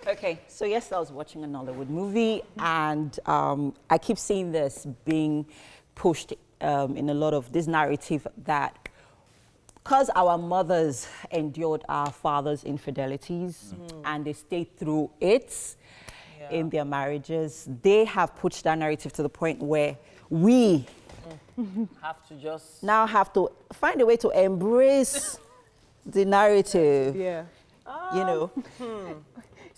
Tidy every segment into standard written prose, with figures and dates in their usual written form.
Okay, so yesterday I was watching a Nollywood movie, and I keep seeing this being pushed in a lot of this narrative that because our mothers endured our fathers' infidelities and they stayed through it in their marriages, they have pushed that narrative to the point where we have to just now have to find a way to embrace the narrative. Yeah. You know.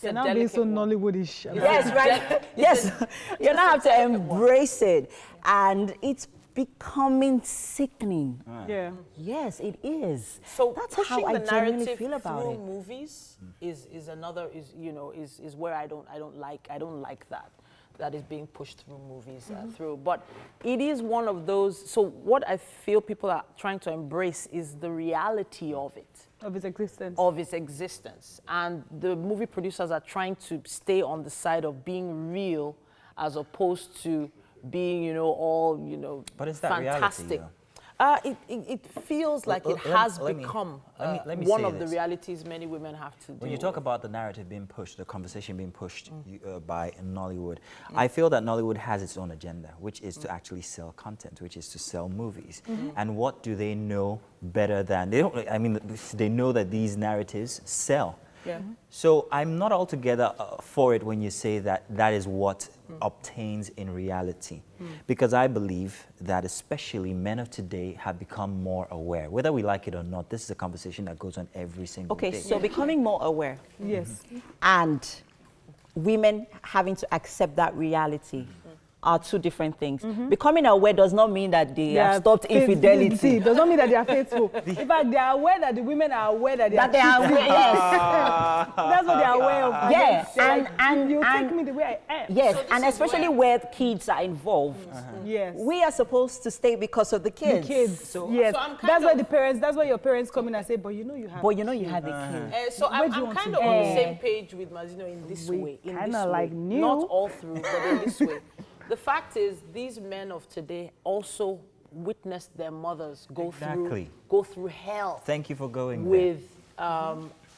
You're now being so Nollywoodish. Yes, right. Yes, you now have to embrace it, and it's becoming sickening. Yeah. Yes, it is. So that's pushing how I the genuinely narrative feel about through it. movies is where I don't like that is being pushed through movies through. But it is one of those. So what I feel people are trying to embrace is the reality of it. Of its existence. Of its existence. And the movie producers are trying to stay on the side of being real as opposed to being, all, but is that fantastic. Reality, it feels like it has become one of the realities many women have to do. When you talk about the narrative being pushed, the conversation being pushed by Nollywood, I feel that Nollywood has its own agenda, which is to actually sell content, which is to sell movies. And what do they know better than, they know that these narratives sell. Yeah. So I'm not altogether for it when you say that that is what obtains in reality. Because I believe that especially men of today have become more aware. Whether we like it or not, this is a conversation that goes on every single day. Okay, so becoming more aware. Yes. And women having to accept that reality are two different things. Becoming aware does not mean that they have stopped infidelity. Does not mean that they are faithful. In fact, they are aware that the women are aware that they are aware. Yes. That's what they are aware of. Yes, and you take me the way I am. Yes, so and especially where kids are involved. Yes. We are supposed to stay because of the kids. The kids. So, yes. So that's why the parents. That's why your parents come in and say, "But you know you have." But you know you have the kids. So I'm kind of on the same page with Mazino in this way. Kind of like new. Not all through, but in this way. The fact is, these men of today also witnessed their mothers go through hell. Thank you for going with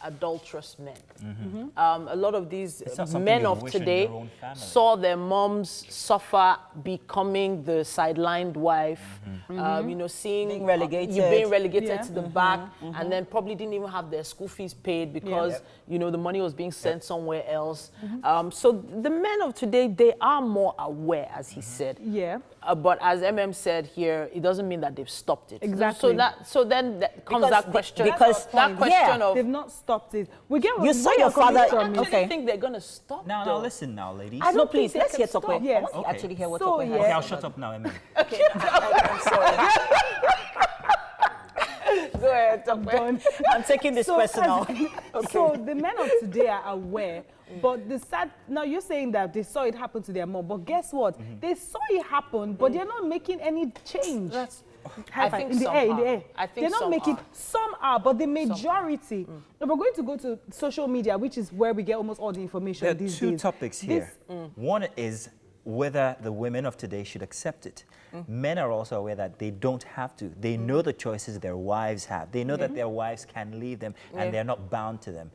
adulterous men. A lot of these men of today saw their moms suffer becoming the sidelined wife, seeing being relegated, to the back, and then probably didn't even have their school fees paid because the money was being sent somewhere else. So the men of today, they are more aware, as he said. Yeah. But as MM said here, it doesn't mean that they've stopped it. Exactly. So then that comes that question. That question of they've not stopped it. We get you saw your father. I think they're gonna stop. Now listen, now, ladies. No, please let's hear Tokwe. Yes. I want to actually hear what So, Tokwe has. Okay, I'll shut up now, Emily. Okay. I'm sorry. Go ahead, Tokwe. I'm taking this personal. So the men of today are aware, but now you're saying that they saw it happen to their mom, but guess what? They saw it happen, but they're not making any change. I think in the air. I think they're not making. Some are, but the majority. Now we're going to go to social media, which is where we get almost all the information There are these two days. topics here. One is whether the women of today should accept it. Men are also aware that they don't have to. They know the choices their wives have. They know that their wives can leave them and they're not bound to them.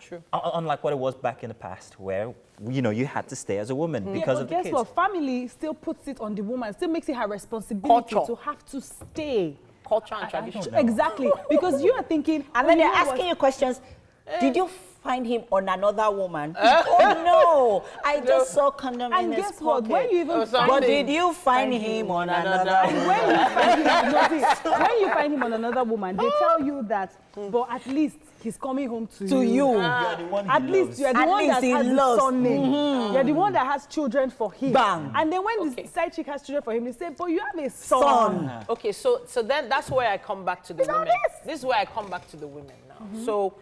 True. Unlike what it was back in the past, where you had to stay as a woman because of the kids. Guess what? Family still puts it on the woman. Still makes it her responsibility to have to stay. Culture and tradition. Exactly, because you are thinking, and then they're asking you questions. Did you find him on another woman? Oh no, I just saw condom in his guess what? pocket. When you even but did you find him on another woman? When you find him on another woman, they tell you that, but at least he's coming home to you. You are the one at least you are the one that has his son name. You're the one that has children for him. Bang. And then when the side chick has children for him, they say, but you have a son. Okay, so then that's where I come back to the women. This is where I come back to the women now. So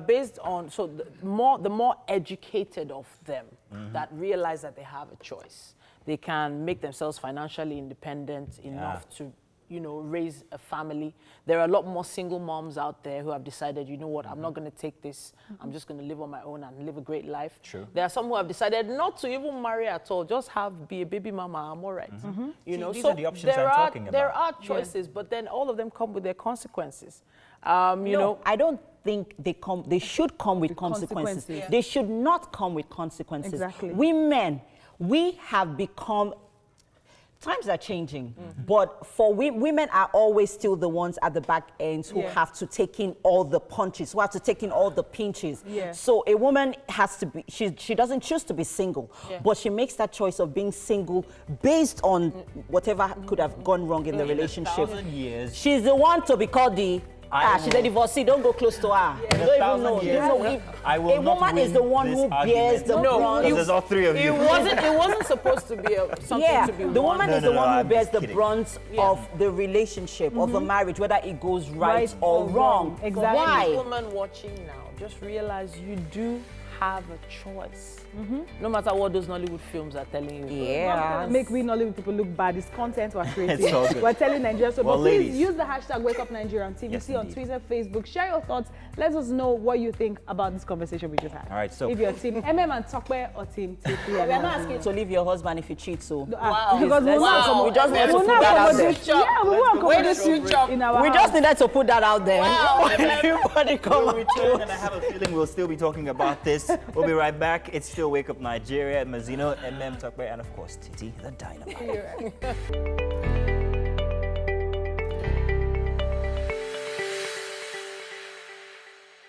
based on, the more educated of them that realize that they have a choice, they can make themselves financially independent enough to, raise a family. There are a lot more single moms out there who have decided, you know what, I'm not going to take this. I'm just going to live on my own and live a great life. True. There are some who have decided not to even marry at all, just be a baby mama, I'm all right. These are the options I'm talking about. There are choices, but then all of them come with their consequences. You know, I don't think they should come with consequences. consequences. Yeah. They should not come with consequences. Exactly. Women, we have become, times are changing, but for women are always still the ones at the back ends who Yeah. have to take in all the punches, who have to take in all the pinches. Yeah. So a woman has to be, she doesn't choose to be single, Yeah. but she makes that choice of being single based on whatever could have gone wrong in the relationship. 1,000 years. She's the one to be called the, she's a divorcee, don't go close to her. You don't even know. You don't know. I will A not woman is win the one this who bears argument. the No, brunt. Because there's all three of it you. wasn't supposed to be something Yeah, to be the won. woman No, is no, the no, one who I'm bears just the kidding. brunt of the relationship, of the marriage, whether it goes right, Right or or wrong. wrong. Exactly. Why? Any woman watching now, just realize you do have a choice. No matter what those Nollywood films are telling you. Yeah. Make we Nollywood people look bad. It's content we're creating. It's all good. We're telling Nigerians. So, Well, but please ladies. use the hashtag #WakeUpNigeria on TVC Yes, on indeed. Twitter, Facebook. Share your thoughts. Let us know what you think about this conversation we just had. All right, so- if you're team MM and Tokwe or team TP. We are not asking you to leave your husband if you cheat, so. Because we'll Let's- not we just need to we'll put not that out there. accommodate. Yeah, we won't Where accommodate the switch up? in our We house. just needed to put that out there. Wow. Everybody come We'll on. return, and I have a feeling we'll still be talking about this. We'll be right back. It's still Wake Up Nigeria, Mazino, MM Tokwe, and of course Titi, the Dynamite.